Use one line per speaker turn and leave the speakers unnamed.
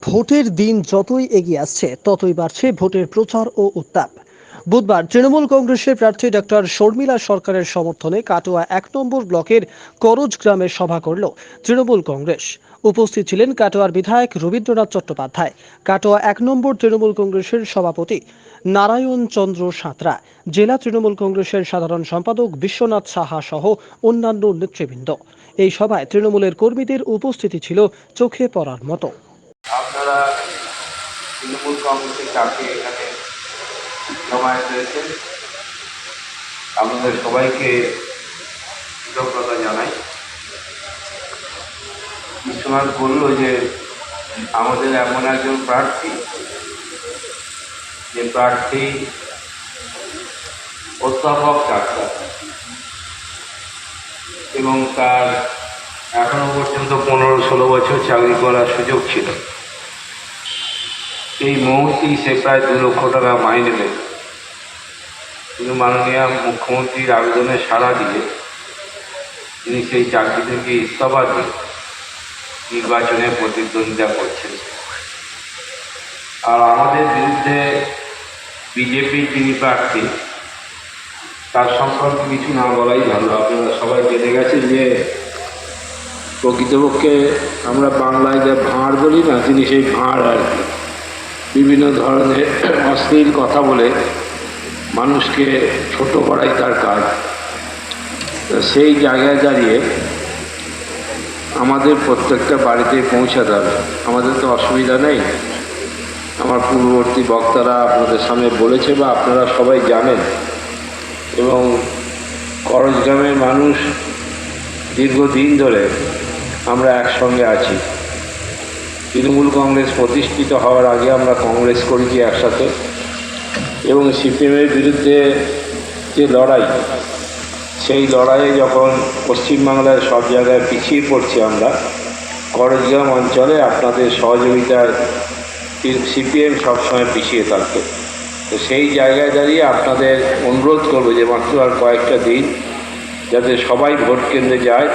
ভোটের দিন যতই এগিয়ে আসছে ততই বাড়ছে ভোটের প্রচার ও উত্তাপ। বুধবার তৃণমূল কংগ্রেসের প্রার্থী ডক্টর শর্মিলা সরকারের সমর্থনে কাটোয়া ১ নম্বর ব্লকের করজ গ্রামে সভা করল তৃণমূল কংগ্রেস। উপস্থিত ছিলেন কাটোয়ার বিধায়ক রবীন্দ্রনাথ চট্টোপাধ্যায়, কাটোয়া ১ নম্বর তৃণমূল কংগ্রেসের সভাপতি নারায়ণ চন্দ্র সাঁতরা, জেলা তৃণমূল কংগ্রেসের সাধারণ সম্পাদক বিশ্বনাথ সাহা সহ অন্যান্য নেতৃবৃন্দ। এই সভায় তৃণমূলের কর্মীদের উপস্থিতি ছিল চোখে পড়ার মতো।
আপনারা তৃণমূল কংগ্রেসের চাকরি এখানে জমায়েত হয়েছে, আপনাদের সবাইকে কৃতজ্ঞতা জানাই। বিশ্বনাথ বলল যে আমাদের এমন একজন প্রার্থী, যে প্রার্থী অধ্যাপক ডাক্তার এবং তার এখনো পর্যন্ত 15-16 বছর চাকরি করার সুযোগ ছিল। এই মুহূর্তেই সে প্রায় 2 লক্ষ টাকা মাইনে নেবে, কিন্তু মাননীয় মুখ্যমন্ত্রীর আবেদনে সাড়া দিয়ে তিনি সেই চাকরি থেকে ইস্তফা দিয়ে নির্বাচনে প্রতিদ্বন্দ্বিতা করছেন। আর আমাদের বিরুদ্ধে বিজেপির যিনি প্রার্থী, তার সম্পর্কে কিছু না বলাই ভালো। আপনারা সবাই জেনে গেছেন যে প্রকৃতপক্ষে আমরা বাংলায় যা ভাঁড় বলি না, তিনি সেই ভাঁড় আর কি। বিভিন্ন ধরনের অশ্লীল কথা বলে মানুষকে ছোট করাই তার কাজ। সেই জায়গায় দাঁড়িয়ে আমাদের প্রত্যেকটা বাড়িতে পৌঁছাতে হবে। আমাদের তো অসুবিধা নেই, আমার পূর্ববর্তী বক্তারা আপনাদের সামনে বলেছে বা আপনারা সবাই জানেন। এবং করজ গ্রামের মানুষ দীর্ঘদিন ধরে আমরা একসঙ্গে আছি। তৃণমূল কংগ্রেস প্রতিষ্ঠিত হওয়ার আগে আমরা কংগ্রেস করেছি একসাথে, এবং সিপিএমের বিরুদ্ধে যে লড়াই, সেই লড়াইয়ে যখন পশ্চিমবাংলায় সব জায়গায় পিছিয়ে পড়ছি আমরা, করজগ্রাম অঞ্চলে আপনাদের সহযোগিতায় সিপিএম সবসময় পিছিয়ে থাকতো। তো সেই জায়গায় দাঁড়িয়ে আপনাদের অনুরোধ করবো যে মাত্র আর কয়েকটা দিন যাতে সবাই ভোট কেন্দ্রে যায়।